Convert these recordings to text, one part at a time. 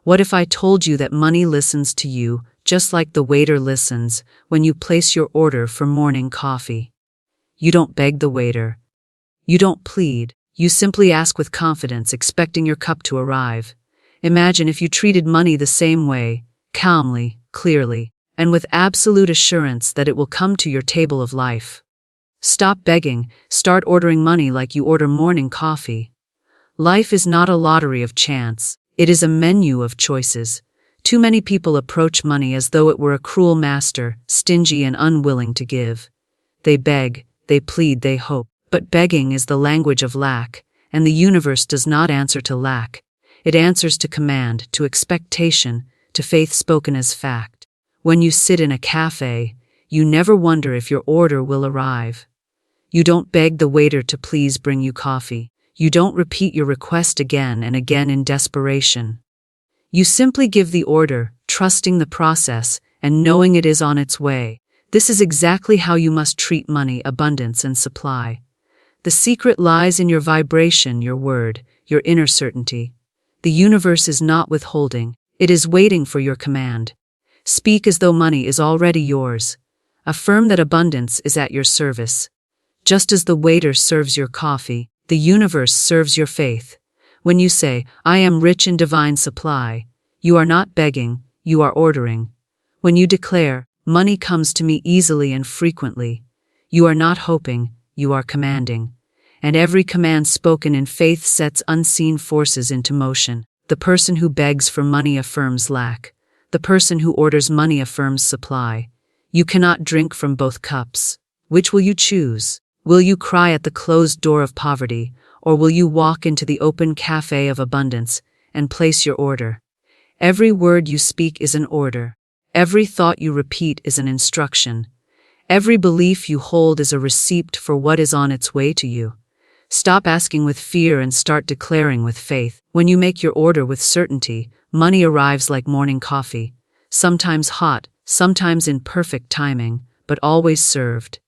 What if I told you that money listens to you, just like the waiter listens, when you place your order for morning coffee? You don't beg the waiter. You don't plead. You simply ask with confidence, expecting your cup to arrive. Imagine if you treated money the same way, calmly, clearly, and with absolute assurance that it will come to your table of life. Stop begging, start ordering money like you order morning coffee. Life is not a lottery of chance, it is a menu of choices. Too many people approach money as though it were a cruel master, stingy and unwilling to give. They beg, they plead, they hope. But begging is the language of lack, and the universe does not answer to lack. It answers to command, to expectation, to faith spoken as fact. When you sit in a cafe, you never wonder if your order will arrive. You don't beg the waiter to please bring you coffee. You don't repeat your request again and again in desperation. You simply give the order, trusting the process, and knowing it is on its way. This is exactly how you must treat money, abundance, and supply. The secret lies in your vibration, your word, your inner certainty. The universe is not withholding, it is waiting for your command. Speak as though money is already yours. Affirm that abundance is at your service. Just as the waiter serves your coffee, the universe serves your faith. When you say, "I am rich in divine supply," you are not begging, you are ordering. When you declare, "Money comes to me easily and frequently," you are not hoping, you are commanding. And every command spoken in faith sets unseen forces into motion. The person who begs for money affirms lack. The person who orders money affirms supply. You cannot drink from both cups. Which will you choose? Will you cry at the closed door of poverty, or will you walk into the open cafe of abundance and place your order? Every word you speak is an order. Every thought you repeat is an instruction. Every belief you hold is a receipt for what is on its way to you. Stop asking with fear and start declaring with faith. When you make your order with certainty, money arrives like morning coffee, sometimes hot, sometimes in perfect timing, but always served.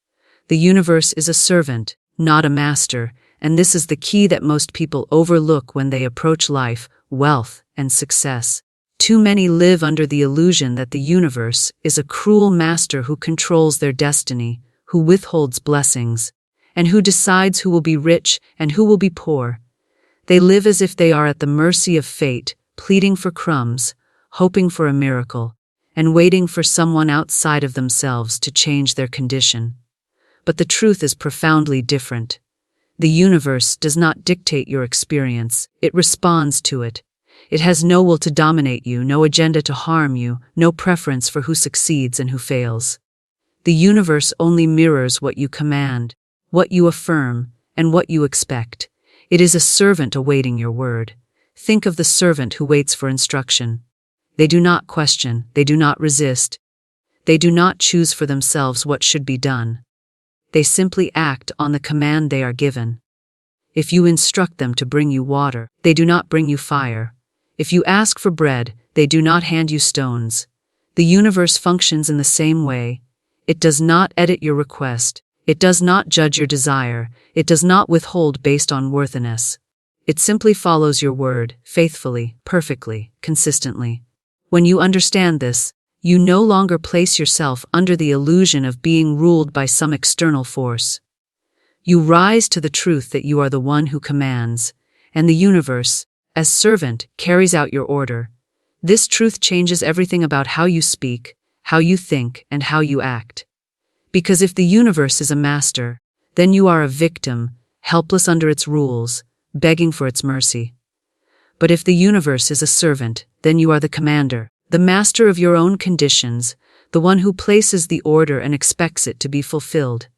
The universe is a servant, not a master, and this is the key that most people overlook when they approach life, wealth, and success. Too many live under the illusion that the universe is a cruel master who controls their destiny, who withholds blessings, and who decides who will be rich and who will be poor. They live as if they are at the mercy of fate, pleading for crumbs, hoping for a miracle, and waiting for someone outside of themselves to change their condition. But the truth is profoundly different. The universe does not dictate your experience, it responds to it. It has no will to dominate you, no agenda to harm you, no preference for who succeeds and who fails. The universe only mirrors what you command, what you affirm, and what you expect. It is a servant awaiting your word. Think of the servant who waits for instruction. They do not question, they do not resist. They do not choose for themselves what should be done. They simply act on the command they are given. If you instruct them to bring you water, they do not bring you fire. If you ask for bread, they do not hand you stones. The universe functions in the same way. It does not edit your request. It does not judge your desire. It does not withhold based on worthiness. It simply follows your word, faithfully, perfectly, consistently. When you understand this, you no longer place yourself under the illusion of being ruled by some external force. You rise to the truth that you are the one who commands, and the universe, as servant, carries out your order. This truth changes everything about how you speak, how you think, and how you act. Because if the universe is a master, then you are a victim, helpless under its rules, begging for its mercy. But if the universe is a servant, then you are the commander, the master of your own conditions, the one who places the order and expects it to be fulfilled.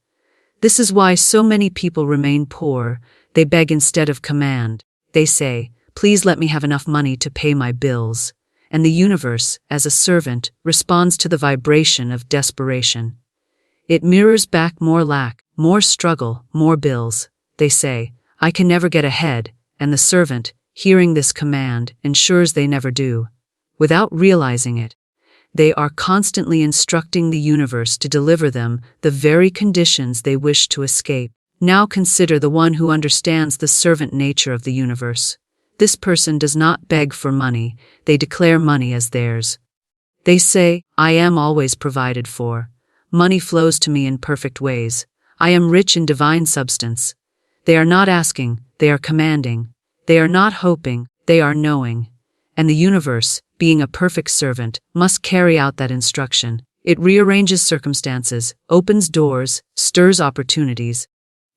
This is why so many people remain poor. They beg instead of command. They say, "Please let me have enough money to pay my bills." And the universe, as a servant, responds to the vibration of desperation. It mirrors back more lack, more struggle, more bills. They say, "I can never get ahead," and the servant, hearing this command, ensures they never do. Without realizing it, they are constantly instructing the universe to deliver them the very conditions they wish to escape. Now consider the one who understands the servant nature of the universe. This person does not beg for money, they declare money as theirs. They say, I am always provided for. Money flows to me in perfect ways. I am rich in divine substance. They are not asking, they are commanding. They are not hoping, they are knowing. And the universe, being a perfect servant, must carry out that instruction. It rearranges circumstances, opens doors, stirs opportunities,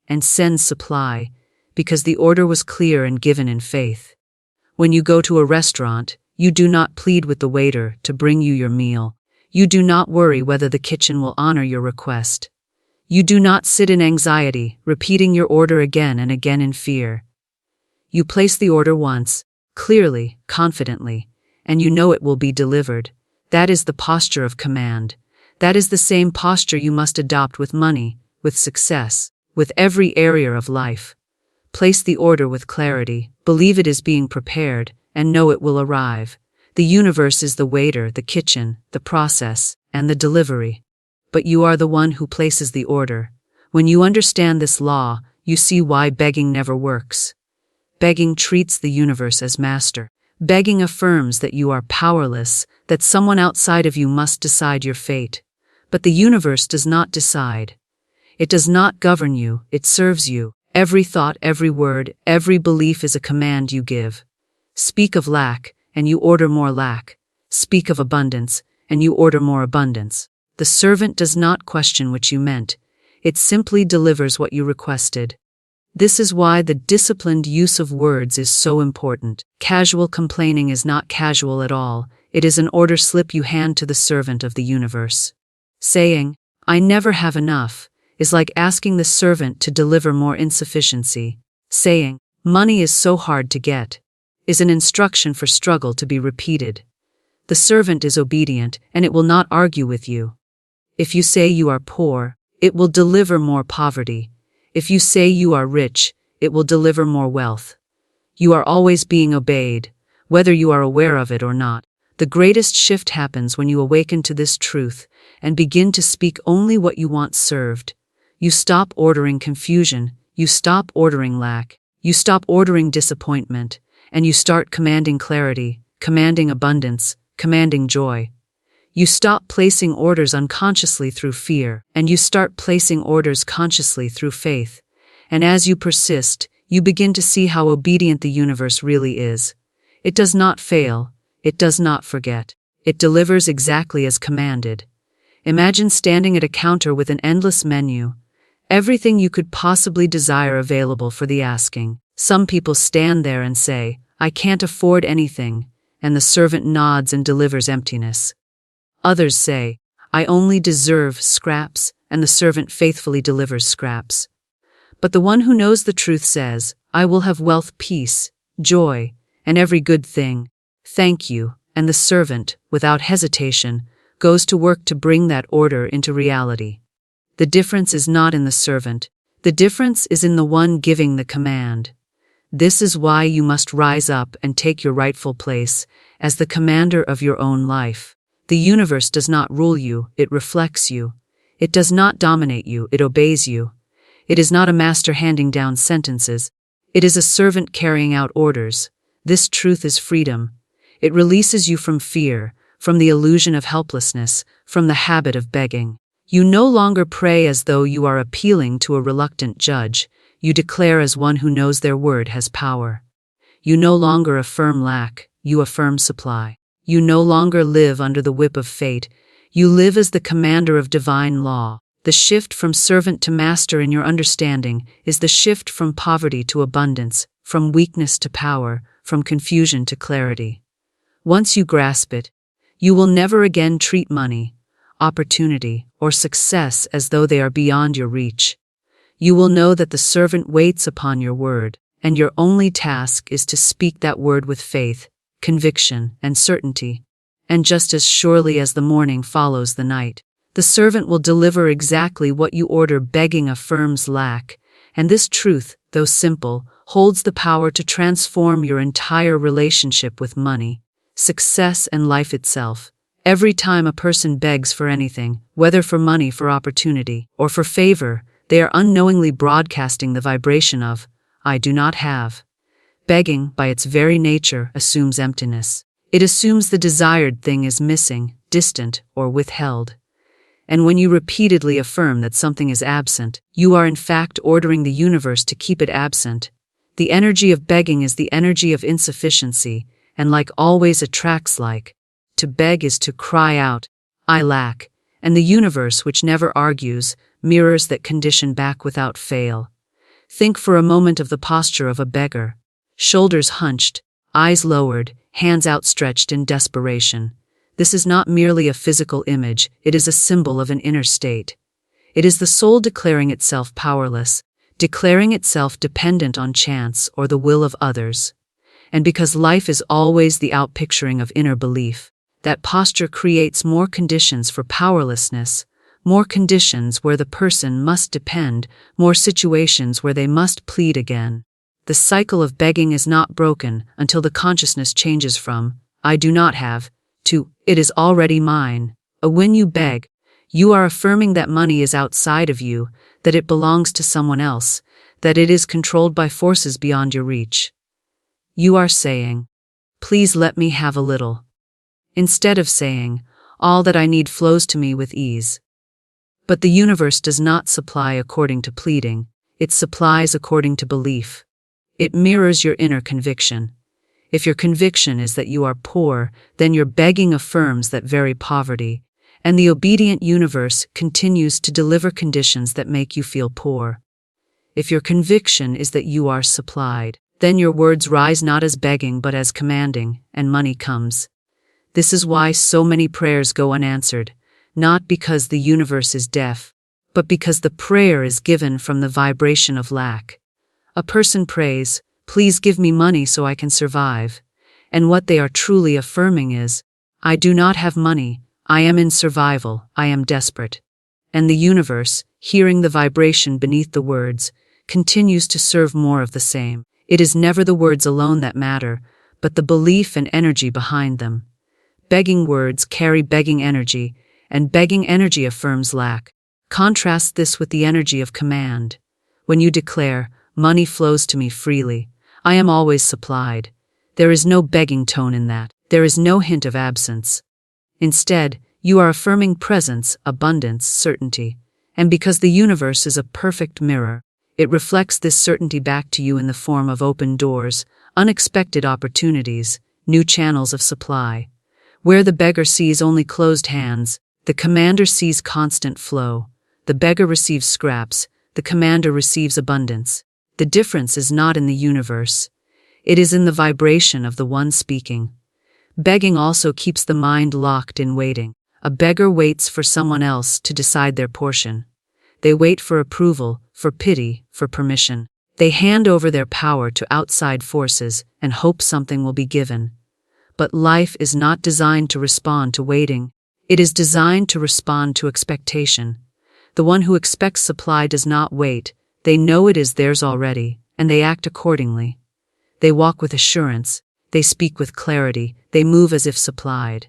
and sends supply, because the order was clear and given in faith. When you go to a restaurant, you do not plead with the waiter to bring you your meal. You do not worry whether the kitchen will honor your request. You do not sit in anxiety, repeating your order again and again in fear. You place the order once, clearly, confidently, and you know it will be delivered. That is the posture of command. That is the same posture you must adopt with money, with success, with every area of life. Place the order with clarity, believe it is being prepared, and know it will arrive. The universe is the waiter, the kitchen, the process, and the delivery. But you are the one who places the order. When you understand this law, you see why begging never works. Begging treats the universe as master. Begging affirms that you are powerless, that someone outside of you must decide your fate. But the universe does not decide. It does not govern you, it serves you. Every thought, every word, every belief is a command you give. Speak of lack, and you order more lack. Speak of abundance, and you order more abundance. The servant does not question what you meant. It simply delivers what you requested. This is why the disciplined use of words is so important. Casual complaining is not casual at all. It is an order slip you hand to the servant of the universe. Saying, I never have enough, is like asking the servant to deliver more insufficiency. Saying, money is so hard to get, is an instruction for struggle to be repeated. The servant is obedient, and it will not argue with you. If you say you are poor, it will deliver more poverty. If you say you are rich, it will deliver more wealth. You are always being obeyed, whether you are aware of it or not. The greatest shift happens when you awaken to this truth and begin to speak only what you want served. You stop ordering confusion, you stop ordering lack, you stop ordering disappointment, and you start commanding clarity, commanding abundance, commanding joy. You stop placing orders unconsciously through fear, and you start placing orders consciously through faith. And as you persist, you begin to see how obedient the universe really is. It does not fail, it does not forget. It delivers exactly as commanded. Imagine standing at a counter with an endless menu, everything you could possibly desire available for the asking. Some people stand there and say, I can't afford anything, and the servant nods and delivers emptiness. Others say, I only deserve scraps, and the servant faithfully delivers scraps. But the one who knows the truth says, I will have wealth, peace, joy, and every good thing. Thank you, and the servant, without hesitation, goes to work to bring that order into reality. The difference is not in the servant. The difference is in the one giving the command. This is why you must rise up and take your rightful place as the commander of your own life. The universe does not rule you, it reflects you. It does not dominate you, it obeys you. It is not a master handing down sentences. It is a servant carrying out orders. This truth is freedom. It releases you from fear, from the illusion of helplessness, from the habit of begging. You no longer pray as though you are appealing to a reluctant judge. You declare as one who knows their word has power. You no longer affirm lack, you affirm supply. You no longer live under the whip of fate. You live as the commander of divine law. The shift from servant to master in your understanding is the shift from poverty to abundance, from weakness to power, from confusion to clarity. Once you grasp it, you will never again treat money, opportunity, or success as though they are beyond your reach. You will know that the servant waits upon your word, and your only task is to speak that word with faith, conviction, and certainty. And just as surely as the morning follows the night, the servant will deliver exactly what you order. Begging affirms lack, and this truth, though simple, holds the power to transform your entire relationship with money, success, and life itself. Every time a person begs for anything, whether for money, for opportunity, or for favor, they are unknowingly broadcasting the vibration of, I do not have. Begging, by its very nature, assumes emptiness. It assumes the desired thing is missing, distant, or withheld. And when you repeatedly affirm that something is absent, you are in fact ordering the universe to keep it absent. The energy of begging is the energy of insufficiency, and like always attracts like. To beg is to cry out, I lack, and the universe, which never argues, mirrors that condition back without fail. Think for a moment of the posture of a beggar. Shoulders hunched, eyes lowered, hands outstretched in desperation. This is not merely a physical image, it is a symbol of an inner state. It is the soul declaring itself powerless, declaring itself dependent on chance or the will of others. And because life is always the outpicturing of inner belief, that posture creates more conditions for powerlessness, more conditions where the person must depend, more situations where they must plead again. The cycle of begging is not broken until the consciousness changes from, I do not have, to, it is already mine. When you beg, you are affirming that money is outside of you, that it belongs to someone else, that it is controlled by forces beyond your reach. You are saying, please let me have a little. Instead of saying, all that I need flows to me with ease. But the universe does not supply according to pleading, it supplies according to belief. It mirrors your inner conviction. If your conviction is that you are poor, then your begging affirms that very poverty, and the obedient universe continues to deliver conditions that make you feel poor. If your conviction is that you are supplied, then your words rise not as begging but as commanding, and money comes. This is why so many prayers go unanswered, not because the universe is deaf, but because the prayer is given from the vibration of lack. A person prays, please give me money so I can survive, and what they are truly affirming is, I do not have money, I am in survival, I am desperate. And the universe, hearing the vibration beneath the words, continues to serve more of the same. It is never the words alone that matter, but the belief and energy behind them. Begging words carry begging energy, and begging energy affirms lack. Contrast this with the energy of command. When you declare, money flows to me freely, I am always supplied. There is no begging tone in that. There is no hint of absence. Instead, you are affirming presence, abundance, certainty. And because the universe is a perfect mirror, it reflects this certainty back to you in the form of open doors, unexpected opportunities, new channels of supply. Where the beggar sees only closed hands, the commander sees constant flow. The beggar receives scraps, the commander receives abundance. The difference is not in the universe. It is in the vibration of the one speaking. Begging also keeps the mind locked in waiting. A beggar waits for someone else to decide their portion. They wait for approval, for pity, for permission. They hand over their power to outside forces and hope something will be given. But life is not designed to respond to waiting. It is designed to respond to expectation. The one who expects supply does not wait. They know it is theirs already, and they act accordingly. They walk with assurance, they speak with clarity, they move as if supplied.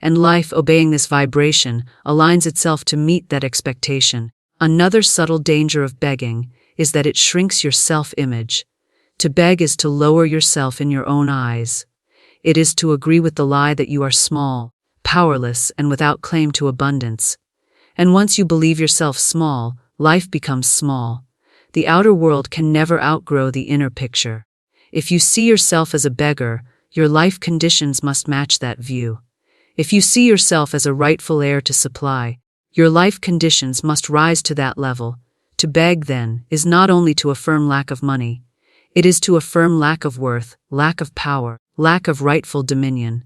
And life, obeying this vibration, aligns itself to meet that expectation. Another subtle danger of begging is that it shrinks your self-image. To beg is to lower yourself in your own eyes. It is to agree with the lie that you are small, powerless, and without claim to abundance. And once you believe yourself small, life becomes small. The outer world can never outgrow the inner picture. If you see yourself as a beggar, your life conditions must match that view. If you see yourself as a rightful heir to supply, your life conditions must rise to that level. To beg, then, is not only to affirm lack of money. It is to affirm lack of worth, lack of power, lack of rightful dominion.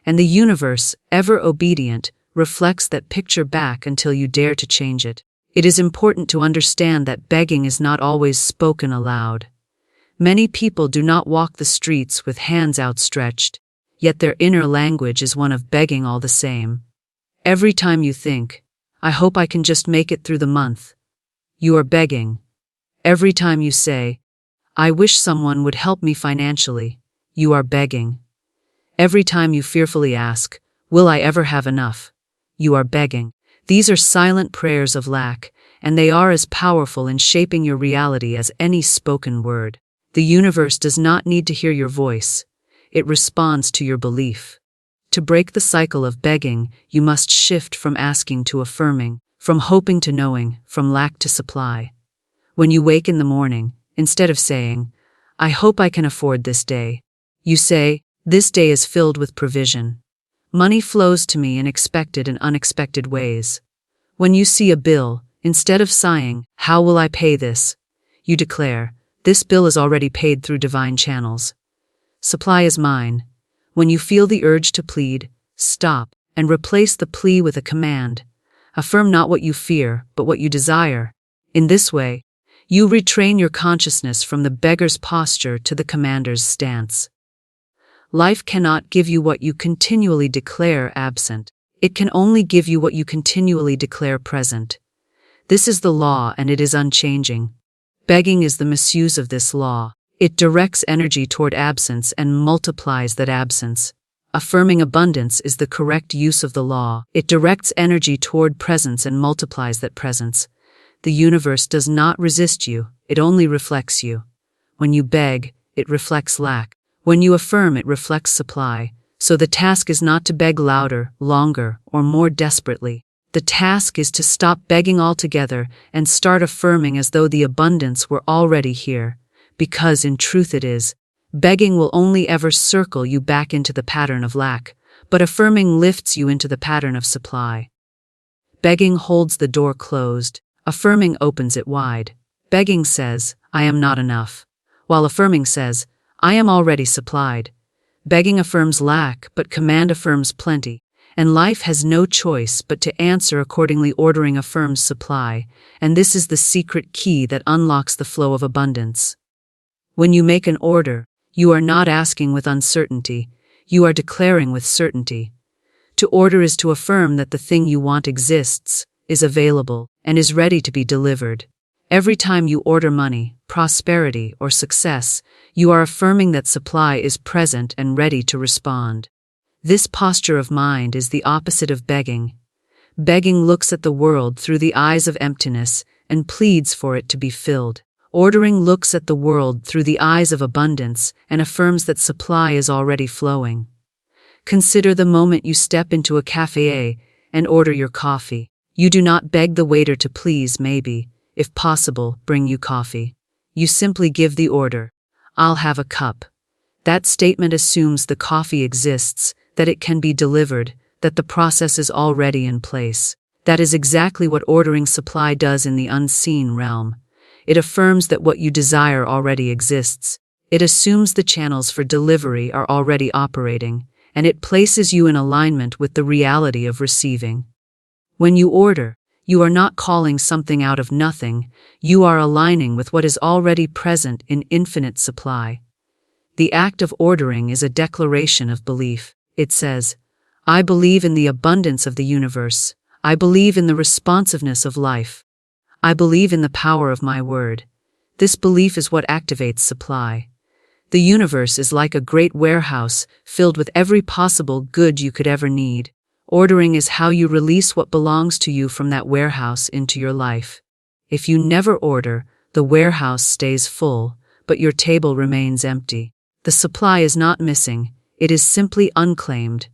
And the universe, ever obedient, reflects that picture back until you dare to change it. It is important to understand that begging is not always spoken aloud. Many people do not walk the streets with hands outstretched, yet their inner language is one of begging all the same. Every time you think, I hope I can just make it through the month, you are begging. Every time you say, I wish someone would help me financially, you are begging. Every time you fearfully ask, will I ever have enough, you are begging. These are silent prayers of lack, and they are as powerful in shaping your reality as any spoken word. The universe does not need to hear your voice. It responds to your belief. To break the cycle of begging, you must shift from asking to affirming, from hoping to knowing, from lack to supply. When you wake in the morning, instead of saying, "I hope I can afford this day," you say, "This day is filled with provision. Money flows to me in expected and unexpected ways." When you see a bill, instead of sighing, "How will I pay this?" you declare, "This bill is already paid through divine channels. Supply is mine." When you feel the urge to plead, stop and replace the plea with a command. Affirm not what you fear, but what you desire. In this way, you retrain your consciousness from the beggar's posture to the commander's stance. Life cannot give you what you continually declare absent. It can only give you what you continually declare present. This is the law, and it is unchanging. Begging is the misuse of this law. It directs energy toward absence and multiplies that absence. Affirming abundance is the correct use of the law. It directs energy toward presence and multiplies that presence. The universe does not resist you, it only reflects you. When you beg, it reflects lack. When you affirm, it reflects supply. So the task is not to beg louder, longer, or more desperately. The task is to stop begging altogether and start affirming as though the abundance were already here. Because in truth it is. Begging will only ever circle you back into the pattern of lack, but affirming lifts you into the pattern of supply. Begging holds the door closed. Affirming opens it wide. Begging says, "I am not enough," while affirming says, "I am already supplied." Begging affirms lack, but command affirms plenty, and life has no choice but to answer accordingly. Ordering affirms supply, and this is the secret key that unlocks the flow of abundance. When you make an order, you are not asking with uncertainty, you are declaring with certainty. To order is to affirm that the thing you want exists, is available, and is ready to be delivered. Every time you order money, prosperity, or success, you are affirming that supply is present and ready to respond. This posture of mind is the opposite of begging. Begging looks at the world through the eyes of emptiness and pleads for it to be filled. Ordering looks at the world through the eyes of abundance and affirms that supply is already flowing. Consider the moment you step into a café and order your coffee. You do not beg the waiter to please, maybe, if possible, bring you coffee. You simply give the order, "I'll have a cup." That statement assumes the coffee exists, that it can be delivered, that the process is already in place. That is exactly what ordering supply does in the unseen realm. It affirms that what you desire already exists. It assumes the channels for delivery are already operating, and it places you in alignment with the reality of receiving. When you order, you are not calling something out of nothing, you are aligning with what is already present in infinite supply. The act of ordering is a declaration of belief. It says, "I believe in the abundance of the universe. I believe in the responsiveness of life. I believe in the power of my word." This belief is what activates supply. The universe is like a great warehouse filled with every possible good you could ever need. Ordering is how you release what belongs to you from that warehouse into your life. If you never order, the warehouse stays full, but your table remains empty. The supply is not missing, it is simply unclaimed.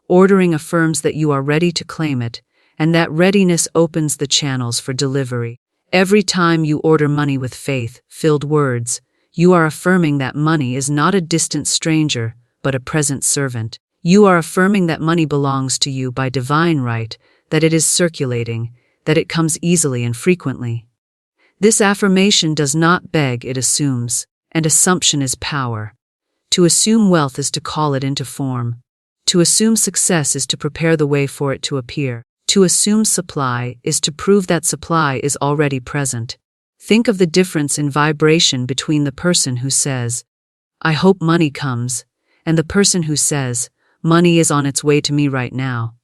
Ordering affirms that you are ready to claim it, and that readiness opens the channels for delivery. Every time you order money with faith-filled words, you are affirming that money is not a distant stranger, but a present servant. You are affirming that money belongs to you by divine right, that it is circulating, that it comes easily and frequently. This affirmation does not beg, it assumes, and assumption is power. To assume wealth is to call it into form. To assume success is to prepare the way for it to appear. To assume supply is to prove that supply is already present. Think of the difference in vibration between the person who says, "I hope money comes," and the person who says, "Money is on its way to me right now."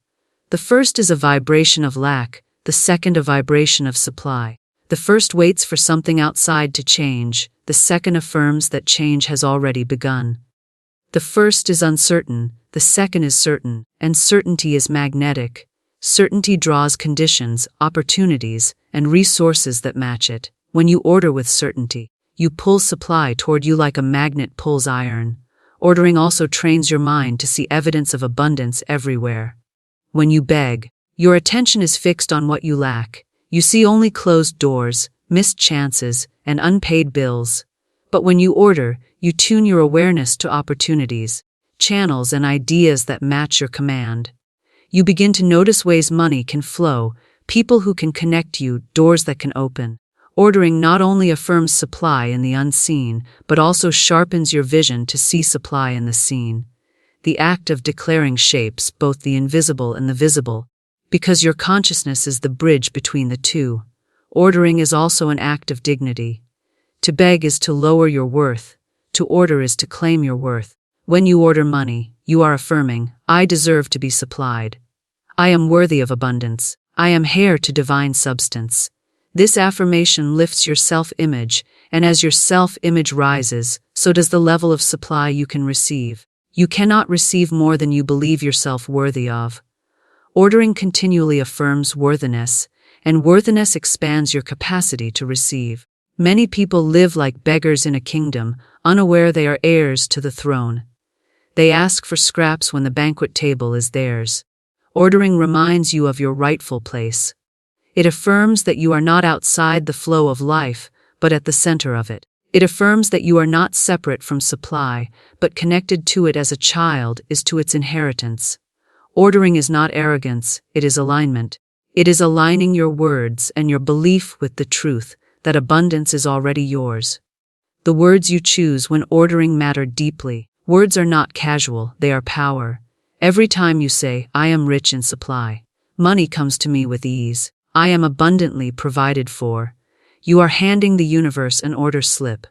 The first is a vibration of lack, the second a vibration of supply. The first waits for something outside to change, the second affirms that change has already begun. The first is uncertain, the second is certain, and certainty is magnetic. Certainty draws conditions, opportunities, and resources that match it. When you order with certainty, You pull supply toward you like a magnet pulls iron. Ordering also trains your mind to see evidence of abundance everywhere. When you beg, your attention is fixed on what you lack. You see only closed doors, missed chances, and unpaid bills. But when you order, you tune your awareness to opportunities, channels, and ideas that match your command. You begin to notice ways money can flow, people who can connect you, doors that can open. Ordering not only affirms supply in the unseen, but also sharpens your vision to see supply in the seen. The act of declaring shapes both the invisible and the visible, because your consciousness is the bridge between the two. Ordering is also an act of dignity. To beg is to lower your worth. To order is to claim your worth. When you order money, you are affirming, I deserve to be supplied. I am worthy of abundance. I am heir to divine substance. This affirmation lifts your self-image, and as your self-image rises, so does the level of supply you can receive. You cannot receive more than you believe yourself worthy of. Ordering continually affirms worthiness, and worthiness expands your capacity to receive. Many people live like beggars in a kingdom, unaware they are heirs to the throne. They ask for scraps when the banquet table is theirs. Ordering reminds you of your rightful place. It affirms that you are not outside the flow of life, but at the center of it. It affirms that you are not separate from supply, but connected to it as a child is to its inheritance. Ordering is not arrogance, it is alignment. It is aligning your words and your belief with the truth that abundance is already yours. The words you choose when ordering matter deeply. Words are not casual, they are power. Every time you say, I am rich in supply, money comes to me with ease. I am abundantly provided for. You are handing the universe an order slip.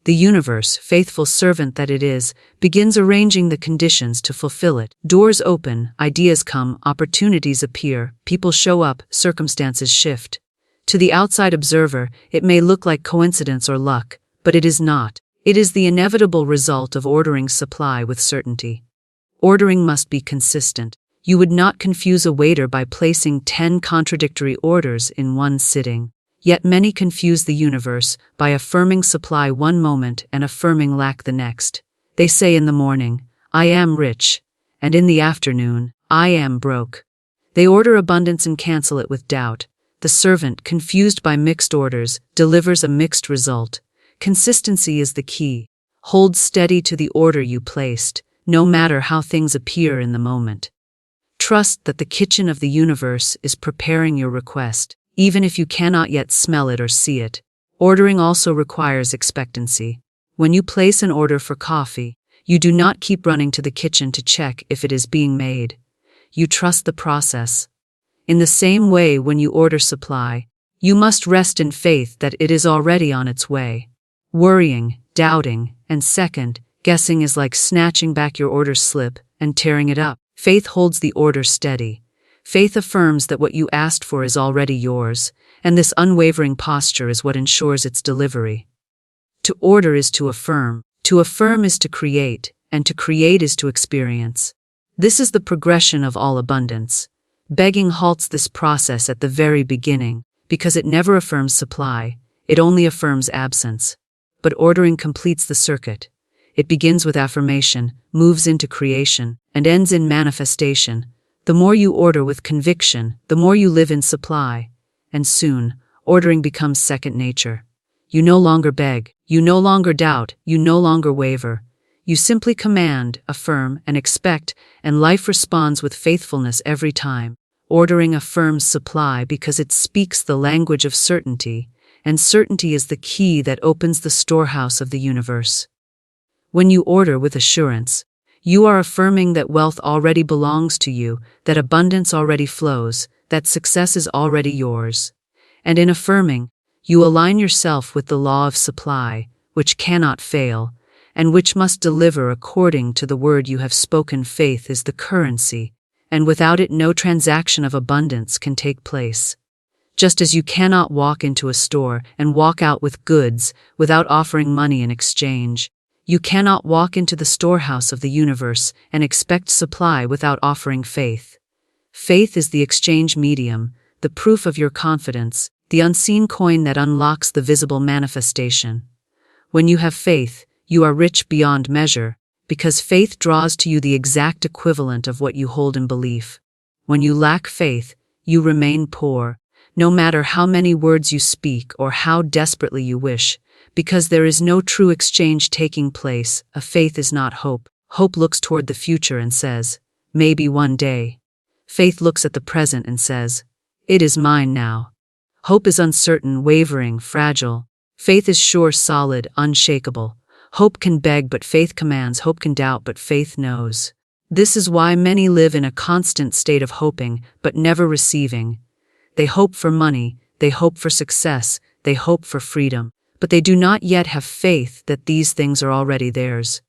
The universe, faithful servant that it is, begins arranging the conditions to fulfill it. Doors open, ideas come, opportunities appear, people show up, circumstances shift. To the outside observer, it may look like coincidence or luck, but it is not. It is the inevitable result of ordering supply with certainty. Ordering must be consistent. You would not confuse a waiter by placing 10 contradictory orders in one sitting. Yet many confuse the universe by affirming supply one moment and affirming lack the next. They say in the morning, I am rich, and in the afternoon, I am broke. They order abundance and cancel it with doubt. The servant, confused by mixed orders, delivers a mixed result. Consistency is the key. Hold steady to the order you placed, no matter how things appear in the moment. Trust that the kitchen of the universe is preparing your request, even if you cannot yet smell it or see it. Ordering also requires expectancy. When you place an order for coffee, you do not keep running to the kitchen to check if it is being made. You trust the process. In the same way, when you order supply, you must rest in faith that it is already on its way. Worrying, doubting, and second guessing is like snatching back your order slip and tearing it up. Faith holds the order steady. Faith affirms that what you asked for is already yours, and this unwavering posture is what ensures its delivery. To order is to affirm is to create, and to create is to experience. This is the progression of all abundance. Begging halts this process at the very beginning, because it never affirms supply, it only affirms absence. But ordering completes the circuit. It begins with affirmation, moves into creation, and ends in manifestation. The more you order with conviction, the more you live in supply. And soon, ordering becomes second nature. You no longer beg, you no longer doubt, you no longer waver. You simply command, affirm, and expect, and life responds with faithfulness every time. Ordering affirms supply because it speaks the language of certainty, and certainty is the key that opens the storehouse of the universe. When you order with assurance, you are affirming that wealth already belongs to you, that abundance already flows, that success is already yours. And in affirming, you align yourself with the law of supply, which cannot fail, and which must deliver according to the word you have spoken. Faith is the currency, and without it no transaction of abundance can take place. Just as you cannot walk into a store and walk out with goods without offering money in exchange, you cannot walk into the storehouse of the universe and expect supply without offering faith. Faith is the exchange medium, the proof of your confidence, the unseen coin that unlocks the visible manifestation. When you have faith, you are rich beyond measure, because faith draws to you the exact equivalent of what you hold in belief. When you lack faith, you remain poor, no matter how many words you speak or how desperately you wish, because there is no true exchange taking place. A faith is not hope. Hope looks toward the future and says, maybe one day. Faith looks at the present and says, it is mine now. Hope is uncertain, wavering, fragile. Faith is sure, solid, unshakable. Hope can beg, but faith commands. Hope can doubt, but faith knows. This is why many live in a constant state of hoping, but never receiving. They hope for money, they hope for success, they hope for freedom, but they do not yet have faith that these things are already theirs.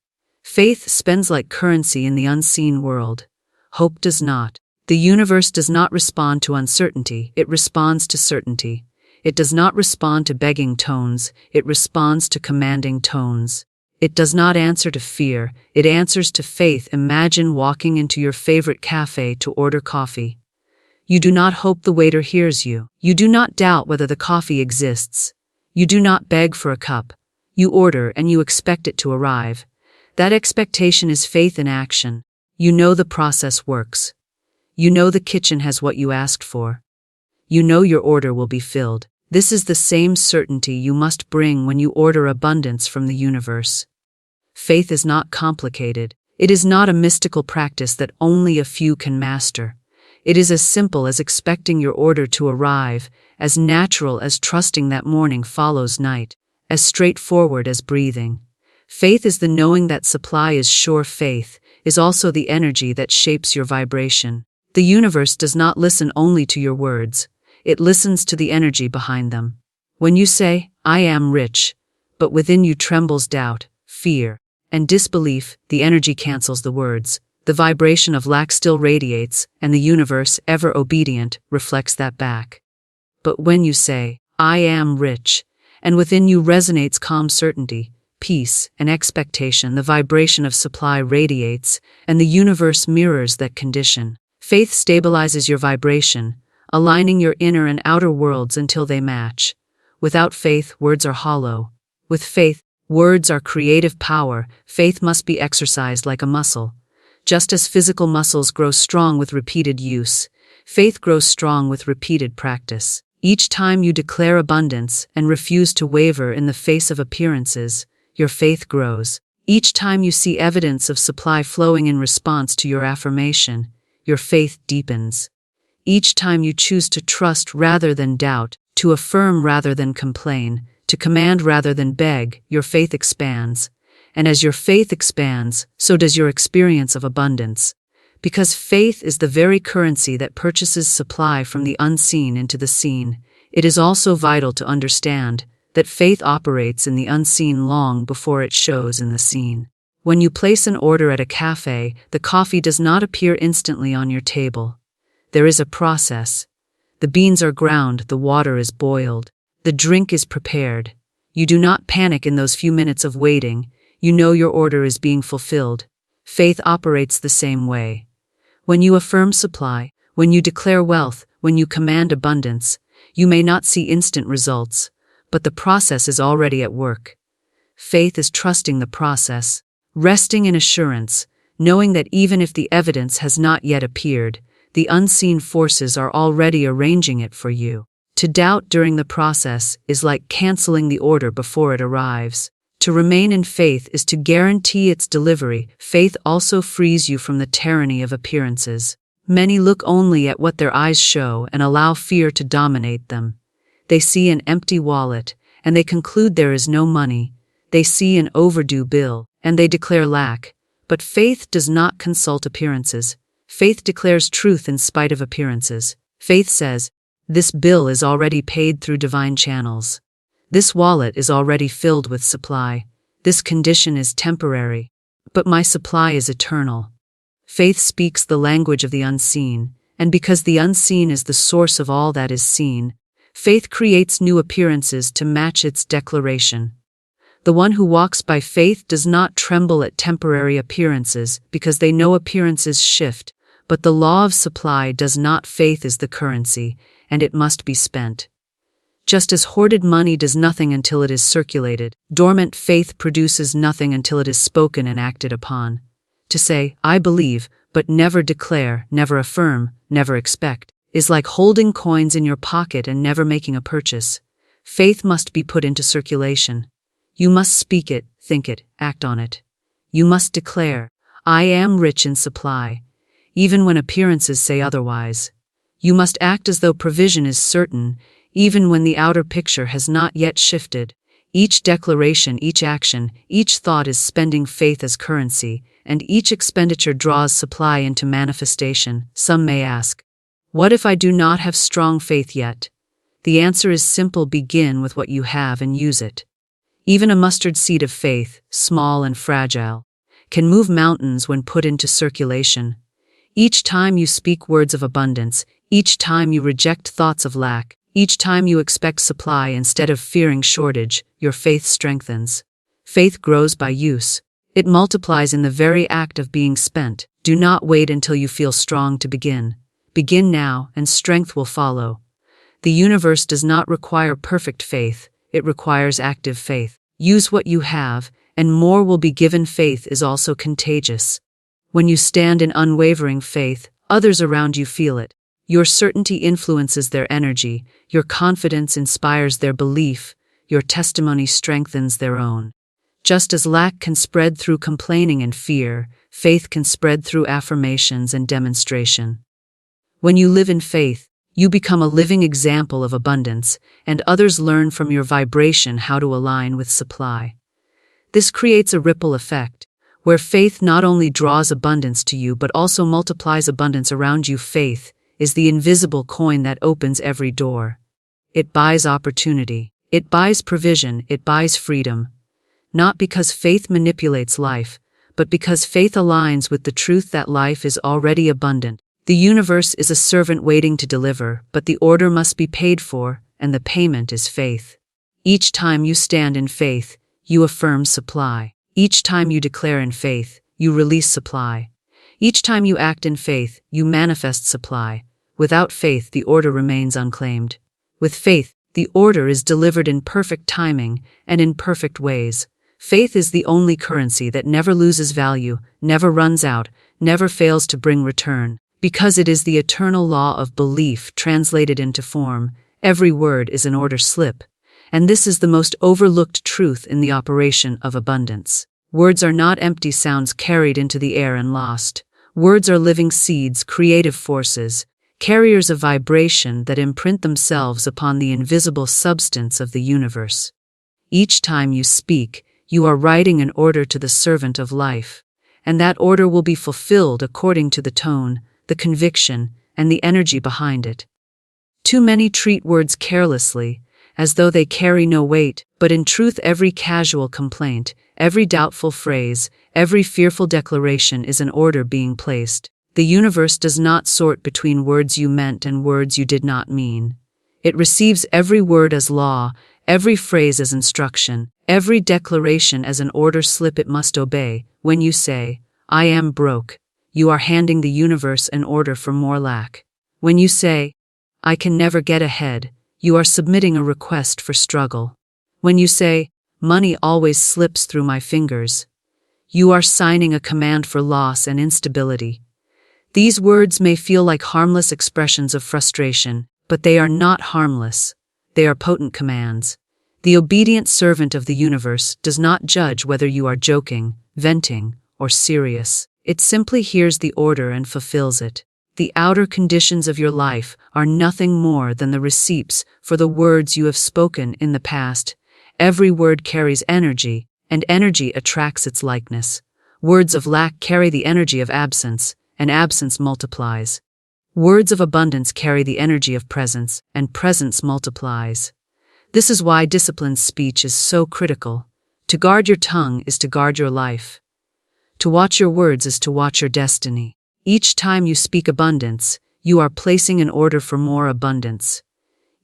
Faith spends like currency in the unseen world. Hope does not. The universe does not respond to uncertainty, it responds to certainty. It does not respond to begging tones, it responds to commanding tones. It does not answer to fear, it answers to faith. Imagine walking into your favorite cafe to order coffee. You do not hope the waiter hears you. You do not doubt whether the coffee exists. You do not beg for a cup. You order and you expect it to arrive. That expectation is faith in action. You know the process works. You know the kitchen has what you asked for. You know your order will be filled. This is the same certainty you must bring when you order abundance from the universe. Faith is not complicated. It is not a mystical practice that only a few can master. It is as simple as expecting your order to arrive, as natural as trusting that morning follows night, as straightforward as breathing. Faith is the knowing that supply is sure. Faith is also the energy that shapes your vibration. The universe does not listen only to your words. It listens to the energy behind them. When you say, I am rich, but within you trembles doubt, fear, and disbelief, the energy cancels the words. The vibration of lack still radiates, and the universe, ever obedient, reflects that back. But when you say, I am rich, and within you resonates calm certainty, peace, and expectation, the vibration of supply radiates, and the universe mirrors that condition. Faith stabilizes your vibration, aligning your inner and outer worlds until they match. Without faith, words are hollow. With faith, words are creative power. Faith must be exercised like a muscle. Just as physical muscles grow strong with repeated use, faith grows strong with repeated practice. Each time you declare abundance and refuse to waver in the face of appearances, your faith grows. Each time you see evidence of supply flowing in response to your affirmation, your faith deepens. Each time you choose to trust rather than doubt, to affirm rather than complain, to command rather than beg, your faith expands. And as your faith expands, so does your experience of abundance. Because faith is the very currency that purchases supply from the unseen into the seen, it is also vital to understand that faith operates in the unseen long before it shows in the seen. When you place an order at a cafe, the coffee does not appear instantly on your table. There is a process. The beans are ground, the water is boiled, the drink is prepared. You do not panic in those few minutes of waiting. You know your order is being fulfilled. Faith operates the same way. When you affirm supply, when you declare wealth, when you command abundance, you may not see instant results, but the process is already at work. Faith is trusting the process, resting in assurance, knowing that even if the evidence has not yet appeared, the unseen forces are already arranging it for you. To doubt during the process is like canceling the order before it arrives. To remain in faith is to guarantee its delivery. Faith also frees you from the tyranny of appearances. Many look only at what their eyes show and allow fear to dominate them. They see an empty wallet, and they conclude there is no money. They see an overdue bill, and they declare lack. But faith does not consult appearances. Faith declares truth in spite of appearances. Faith says, this bill is already paid through divine channels. This wallet is already filled with supply. This condition is temporary, but my supply is eternal. Faith speaks the language of the unseen, and because the unseen is the source of all that is seen, faith creates new appearances to match its declaration. The one who walks by faith does not tremble at temporary appearances because they know appearances shift, but the law of supply does not. Faith is the currency, and it must be spent. Just as hoarded money does nothing until it is circulated, dormant faith produces nothing until it is spoken and acted upon. To say, I believe, but never declare, never affirm, never expect, is like holding coins in your pocket and never making a purchase. Faith must be put into circulation. You must speak it, think it, act on it. You must declare, I am rich in supply, even when appearances say otherwise. You must act as though provision is certain, even when the outer picture has not yet shifted. Each declaration, each action, each thought is spending faith as currency, and each expenditure draws supply into manifestation. Some may ask, what if I do not have strong faith yet? The answer is simple: begin with what you have and use it. Even a mustard seed of faith, small and fragile, can move mountains when put into circulation. Each time you speak words of abundance, each time you reject thoughts of lack, each time you expect supply instead of fearing shortage, your faith strengthens. Faith grows by use. It multiplies in the very act of being spent. Do not wait until you feel strong to begin. Begin now, and strength will follow. The universe does not require perfect faith, it requires active faith. Use what you have, and more will be given. Faith is also contagious. When you stand in unwavering faith, others around you feel it. Your certainty influences their energy, your confidence inspires their belief, your testimony strengthens their own. Just as lack can spread through complaining and fear, faith can spread through affirmations and demonstration. When you live in faith, you become a living example of abundance, and others learn from your vibration how to align with supply. This creates a ripple effect, where faith not only draws abundance to you but also multiplies abundance around you. Faith is the invisible coin that opens every door. It buys opportunity, it buys provision, it buys freedom. Not because faith manipulates life, but because faith aligns with the truth that life is already abundant. The universe is a servant waiting to deliver, but the order must be paid for, and the payment is faith. Each time you stand in faith, you affirm supply. Each time you declare in faith, you release supply. Each time you act in faith, you manifest supply. Without faith, the order remains unclaimed. With faith, the order is delivered in perfect timing and in perfect ways. Faith is the only currency that never loses value, never runs out, never fails to bring return. Because it is the eternal law of belief translated into form, every word is an order slip. And this is the most overlooked truth in the operation of abundance. Words are not empty sounds carried into the air and lost. Words are living seeds, creative forces, carriers of vibration that imprint themselves upon the invisible substance of the universe. Each time you speak, you are writing an order to the servant of life, and that order will be fulfilled according to the tone, the conviction, and the energy behind it. Too many treat words carelessly, as though they carry no weight, but in truth every casual complaint, every doubtful phrase, every fearful declaration is an order being placed. The universe does not sort between words you meant and words you did not mean. It receives every word as law, every phrase as instruction, every declaration as an order slip it must obey. When you say, I am broke, you are handing the universe an order for more lack. When you say, I can never get ahead, you are submitting a request for struggle. When you say, money always slips through my fingers, you are signing a command for loss and instability. These words may feel like harmless expressions of frustration, but they are not harmless. They are potent commands. The obedient servant of the universe does not judge whether you are joking, venting, or serious. It simply hears the order and fulfills it. The outer conditions of your life are nothing more than the receipts for the words you have spoken in the past. Every word carries energy, and energy attracts its likeness. Words of lack carry the energy of absence, and absence multiplies. Words of abundance carry the energy of presence, and presence multiplies. This is why disciplined speech is so critical. To guard your tongue is to guard your life. To watch your words is to watch your destiny. Each time you speak abundance, you are placing an order for more abundance.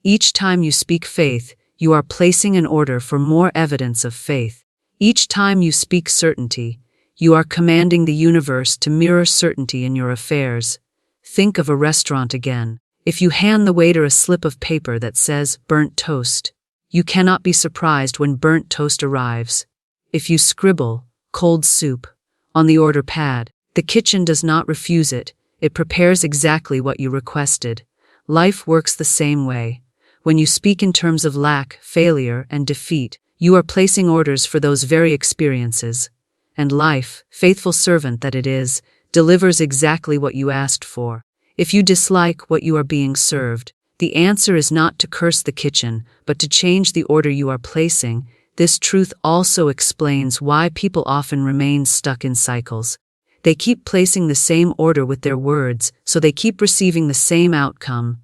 Each time you speak faith, you are placing an order for more evidence of faith. Each time you speak certainty, you are commanding the universe to mirror certainty in your affairs. Think of a restaurant again. If you hand the waiter a slip of paper that says burnt toast, you cannot be surprised when burnt toast arrives. If you scribble cold soup on the order pad, the kitchen does not refuse it. It prepares exactly what you requested. Life works the same way. When you speak in terms of lack, failure, and defeat, you are placing orders for those very experiences. And life, faithful servant that it is, delivers exactly what you asked for. If you dislike what you are being served, the answer is not to curse the kitchen, but to change the order you are placing. This truth also explains why people often remain stuck in cycles. They keep placing the same order with their words, so they keep receiving the same outcome.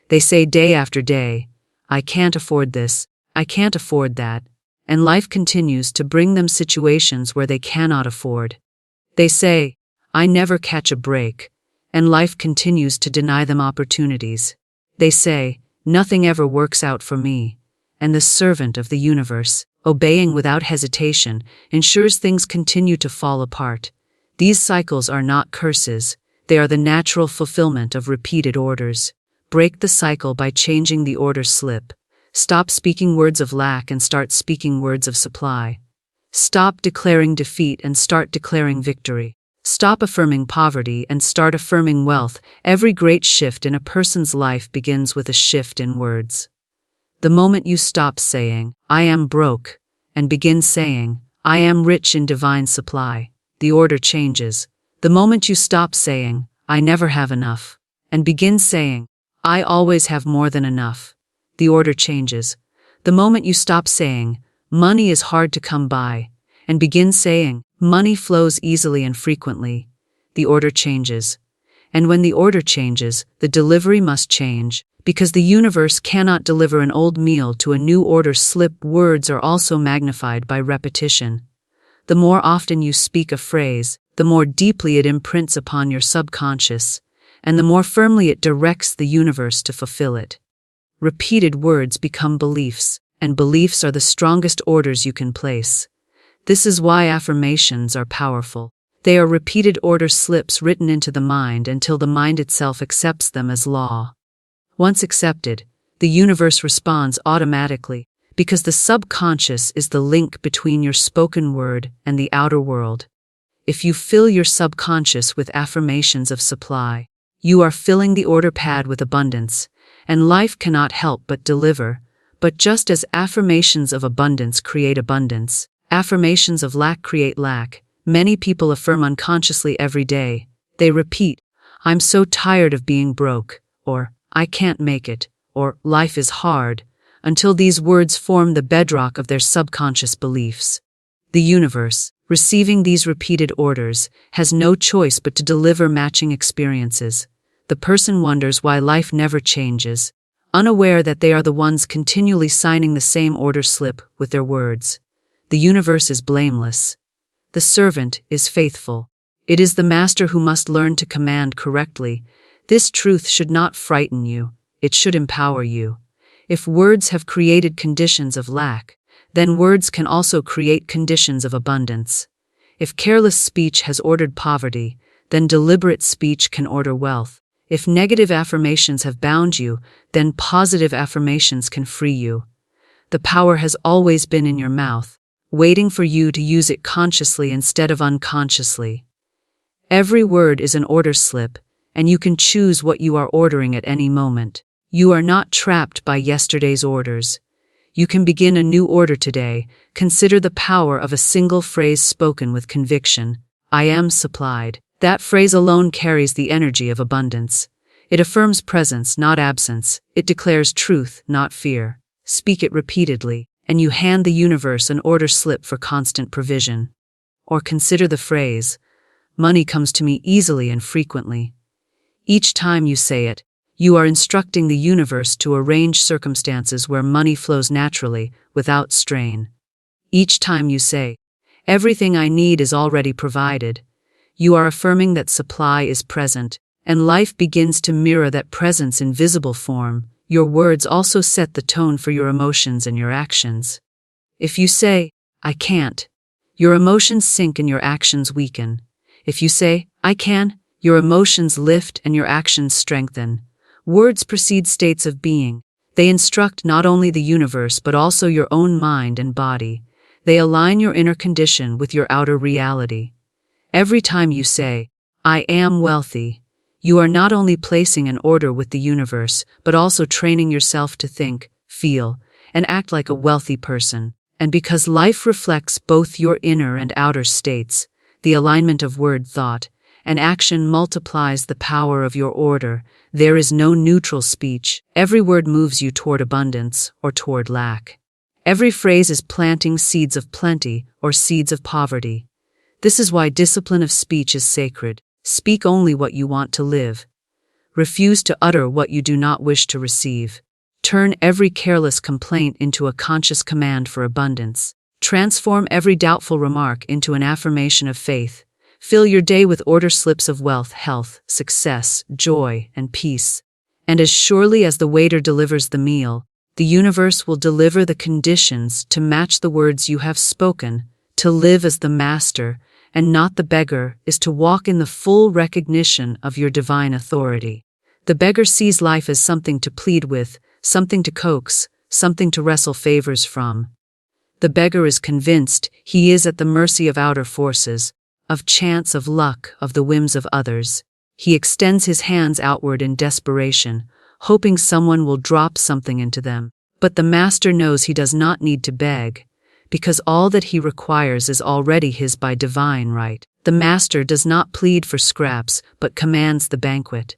They say day after day, I can't afford this, I can't afford that, and life continues to bring them situations where they cannot afford. They say, I never catch a break, and life continues to deny them opportunities. They say, nothing ever works out for me, and the servant of the universe, obeying without hesitation, ensures things continue to fall apart. These cycles are not curses, they are the natural fulfillment of repeated orders. Break the cycle by changing the order slip. Stop speaking words of lack and start speaking words of supply. Stop declaring defeat and start declaring victory. Stop affirming poverty and start affirming wealth. Every great shift in a person's life begins with a shift in words. The moment you stop saying, I am broke, and begin saying, I am rich in divine supply, the order changes. The moment you stop saying, I never have enough, and begin saying, I always have more than enough, the order changes. The moment you stop saying, money is hard to come by, and begin saying, money flows easily and frequently, the order changes. And when the order changes, the delivery must change, because the universe cannot deliver an old meal to a new order slip. Words are also magnified by repetition. The more often you speak a phrase, the more deeply it imprints upon your subconscious, and the more firmly it directs the universe to fulfill it. Repeated words become beliefs, and beliefs are the strongest orders you can place. This is why affirmations are powerful. They are repeated order slips written into the mind until the mind itself accepts them as law. Once accepted, the universe responds automatically, because the subconscious is the link between your spoken word and the outer world. If you fill your subconscious with affirmations of supply, you are filling the order pad with abundance, and life cannot help but deliver. But just as affirmations of abundance create abundance, affirmations of lack create lack. Many people affirm unconsciously every day. They repeat, I'm so tired of being broke, or I can't make it, or life is hard, until these words form the bedrock of their subconscious beliefs. The universe, receiving these repeated orders, has no choice but to deliver matching experiences. The person wonders why life never changes, unaware that they are the ones continually signing the same order slip with their words. The universe is blameless. The servant is faithful. It is the master who must learn to command correctly. This truth should not frighten you. It should empower you. If words have created conditions of lack, then words can also create conditions of abundance. If careless speech has ordered poverty, then deliberate speech can order wealth. If negative affirmations have bound you, then positive affirmations can free you. The power has always been in your mouth, waiting for you to use it consciously instead of unconsciously. Every word is an order slip, and you can choose what you are ordering at any moment. You are not trapped by yesterday's orders. You can begin a new order today. Consider the power of a single phrase spoken with conviction. I am supplied. That phrase alone carries the energy of abundance. It affirms presence, not absence. It declares truth, not fear. Speak it repeatedly, and you hand the universe an order slip for constant provision. Or consider the phrase, money comes to me easily and frequently. Each time you say it, you are instructing the universe to arrange circumstances where money flows naturally, without strain. Each time you say, everything I need is already provided, you are affirming that supply is present, and life begins to mirror that presence in visible form. Your words also set the tone for your emotions and your actions. If you say, I can't, your emotions sink and your actions weaken. If you say, I can, your emotions lift and your actions strengthen. Words precede states of being. They instruct not only the universe but also your own mind and body. They align your inner condition with your outer reality. Every time you say, "I am wealthy," you are not only placing an order with the universe, but also training yourself to think, feel, and act like a wealthy person. And because life reflects both your inner and outer states, the alignment of word, thought, and action multiplies the power of your order. There is no neutral speech. Every word moves you toward abundance or toward lack. Every phrase is planting seeds of plenty or seeds of poverty. This is why discipline of speech is sacred. Speak only what you want to live. Refuse to utter what you do not wish to receive. Turn every careless complaint into a conscious command for abundance. Transform every doubtful remark into an affirmation of faith. Fill your day with order slips of wealth, health, success, joy, and peace. And as surely as the waiter delivers the meal, the universe will deliver the conditions to match the words you have spoken. To live as the master, and not the beggar, is to walk in the full recognition of your divine authority. The beggar sees life as something to plead with, something to coax, something to wrestle favors from. The beggar is convinced he is at the mercy of outer forces, of chance, of luck, of the whims of others. He extends his hands outward in desperation, hoping someone will drop something into them. But the master knows he does not need to beg, because all that he requires is already his by divine right. The master does not plead for scraps, but commands the banquet.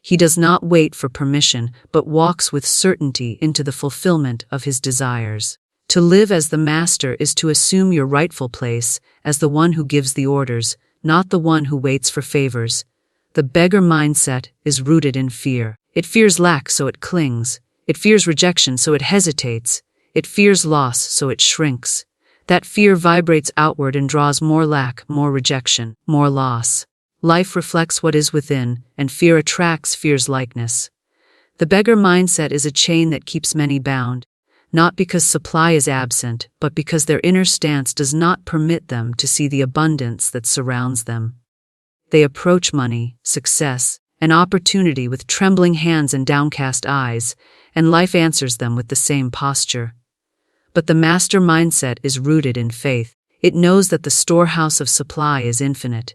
He does not wait for permission, but walks with certainty into the fulfillment of his desires. To live as the master is to assume your rightful place as the one who gives the orders, not the one who waits for favors. The beggar mindset is rooted in fear. It fears lack, so it clings. It fears rejection, so it hesitates. It fears loss, so it shrinks. That fear vibrates outward and draws more lack, more rejection, more loss. Life reflects what is within, and fear attracts fear's likeness. The beggar mindset is a chain that keeps many bound, not because supply is absent, but because their inner stance does not permit them to see the abundance that surrounds them. They approach money, success, and opportunity with trembling hands and downcast eyes, and life answers them with the same posture. But the master mindset is rooted in faith. It knows that the storehouse of supply is infinite.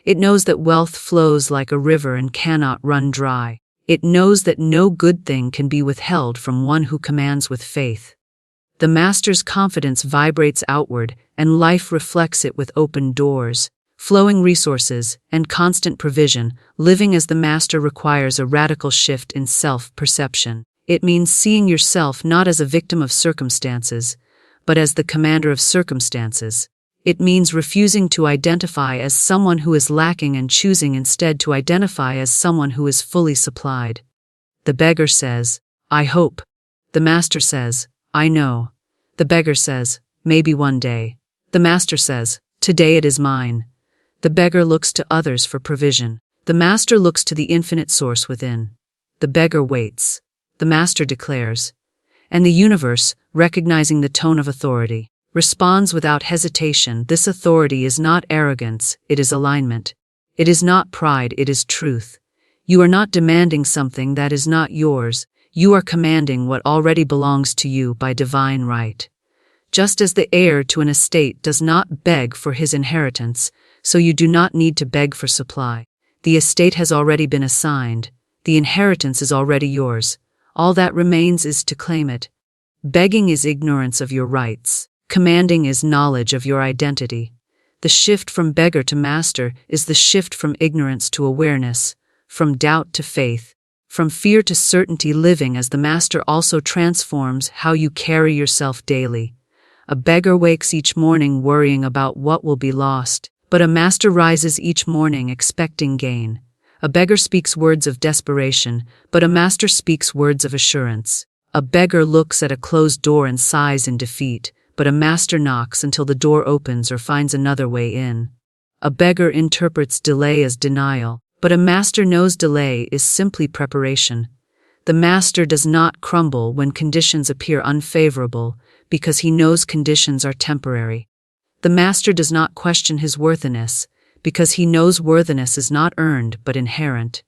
It knows that wealth flows like a river and cannot run dry. It knows that no good thing can be withheld from one who commands with faith. The master's confidence vibrates outward, and life reflects it with open doors, flowing resources, and constant provision. Living as the master requires a radical shift in self-perception. It means seeing yourself not as a victim of circumstances, but as the commander of circumstances. It means refusing to identify as someone who is lacking and choosing instead to identify as someone who is fully supplied. The beggar says, "I hope." The master says, "I know." The beggar says, "Maybe one day." The master says, "Today it is mine." The beggar looks to others for provision. The master looks to the infinite source within. The beggar waits. The master declares. And the universe, recognizing the tone of authority, responds without hesitation. This authority is not arrogance, it is alignment. It is not pride, it is truth. You are not demanding something that is not yours. You are commanding what already belongs to you by divine right. Just as the heir to an estate does not beg for his inheritance, so you do not need to beg for supply. The estate has already been assigned. The inheritance is already yours. All that remains is to claim it. Begging is ignorance of your rights. Commanding is knowledge of your identity. The shift from beggar to master is the shift from ignorance to awareness, from doubt to faith, from fear to certainty. Living as the master also transforms how you carry yourself daily. A beggar wakes each morning worrying about what will be lost, but a master rises each morning expecting gain. A beggar speaks words of desperation, but a master speaks words of assurance. A beggar looks at a closed door and sighs in defeat, but a master knocks until the door opens or finds another way in. A beggar interprets delay as denial, but a master knows delay is simply preparation. The master does not crumble when conditions appear unfavorable, because he knows conditions are temporary. The master does not question his worthiness, because he knows worthiness is not earned but inherent.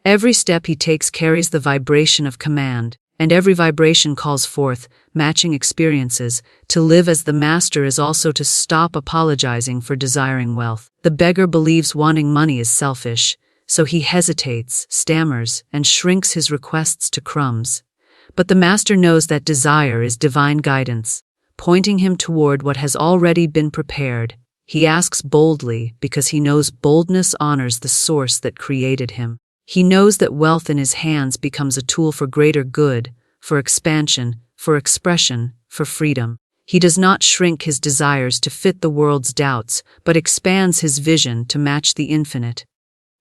Every step he takes carries the vibration of command, and every vibration calls forth matching experiences. To live as the master is also to stop apologizing for desiring wealth. The beggar believes wanting money is selfish, so he hesitates, stammers, and shrinks his requests to crumbs. But the master knows that desire is divine guidance, pointing him toward what has already been prepared. He asks boldly because he knows boldness honors the source that created him. He knows that wealth in his hands becomes a tool for greater good, for expansion, for expression, for freedom. He does not shrink his desires to fit the world's doubts, but expands his vision to match the infinite.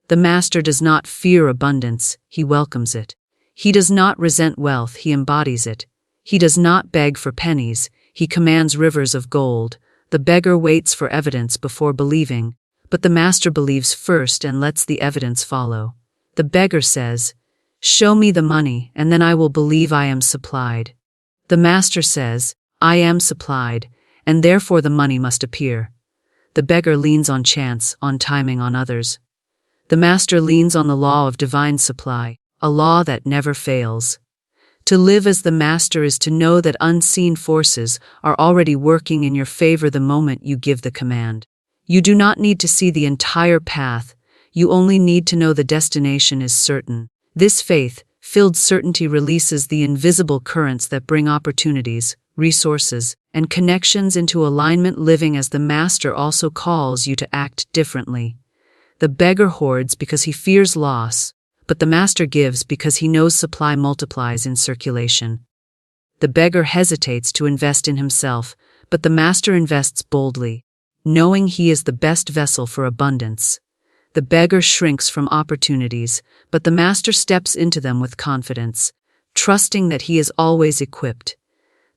The master does not fear abundance, he welcomes it. He does not resent wealth, he embodies it. He does not beg for pennies, he commands rivers of gold. The beggar waits for evidence before believing, but the master believes first and lets the evidence follow. The beggar says, "Show me the money, and then I will believe I am supplied." The master says, "I am supplied, and therefore the money must appear." The beggar leans on chance, on timing, on others. The master leans on the law of divine supply, a law that never fails. To live as the master is to know that unseen forces are already working in your favor the moment you give the command. You do not need to see the entire path, you only need to know the destination is certain. This faith-filled certainty releases the invisible currents that bring opportunities, resources, and connections into alignment. Living as the master also calls you to act differently. The beggar hoards because he fears loss, but the master gives because he knows supply multiplies in circulation. The beggar hesitates to invest in himself, but the master invests boldly, knowing he is the best vessel for abundance. The beggar shrinks from opportunities, but the master steps into them with confidence, trusting that he is always equipped.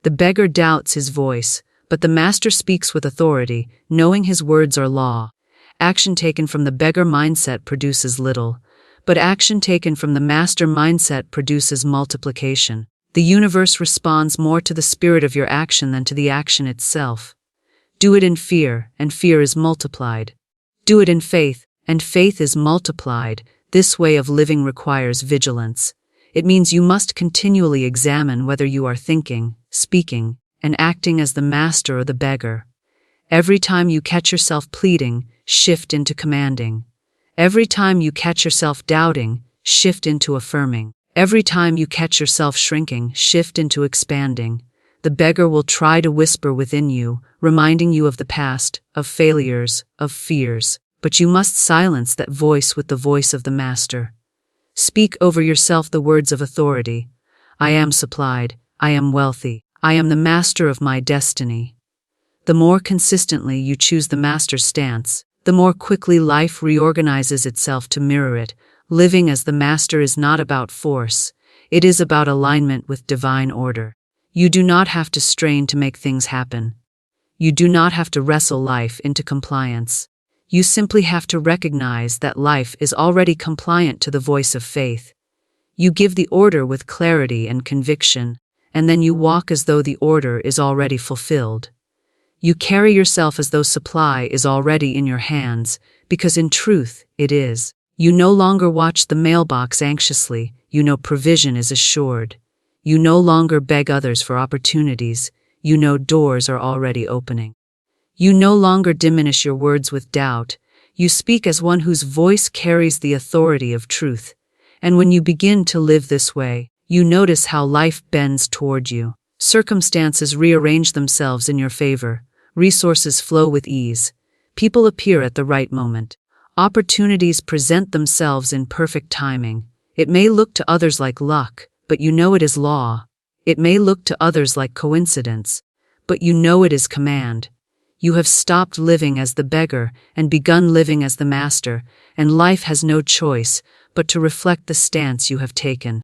The beggar doubts his voice, but the master speaks with authority, knowing his words are law. Action taken from the beggar mindset produces little, but action taken from the master mindset produces multiplication. The universe responds more to the spirit of your action than to the action itself. Do it in fear, and fear is multiplied. Do it in faith, and faith is multiplied. This way of living requires vigilance. It means you must continually examine whether you are thinking, speaking, and acting as the master or the beggar. Every time you catch yourself pleading, shift into commanding. Every time you catch yourself doubting, shift into affirming. Every time you catch yourself shrinking, shift into expanding. The beggar will try to whisper within you, reminding you of the past, of failures, of fears, but you must silence that voice with the voice of the master. Speak over yourself the words of authority. I am supplied, I am wealthy, I am the master of my destiny. The more consistently you choose the master's stance, the more quickly life reorganizes itself to mirror it. Living as the master is not about force, it is about alignment with divine order. You do not have to strain to make things happen. You do not have to wrestle life into compliance. You simply have to recognize that life is already compliant to the voice of faith. You give the order with clarity and conviction, and then you walk as though the order is already fulfilled. You carry yourself as though supply is already in your hands, because in truth, it is. You no longer watch the mailbox anxiously, you know provision is assured. You no longer beg others for opportunities, you know doors are already opening. You no longer diminish your words with doubt, you speak as one whose voice carries the authority of truth. And when you begin to live this way, you notice how life bends toward you. Circumstances rearrange themselves in your favor. Resources flow with ease. People appear at the right moment. Opportunities present themselves in perfect timing. It may look to others like luck, but you know it is law. It may look to others like coincidence, but you know it is command. You have stopped living as the beggar and begun living as the master, and life has no choice but to reflect the stance you have taken.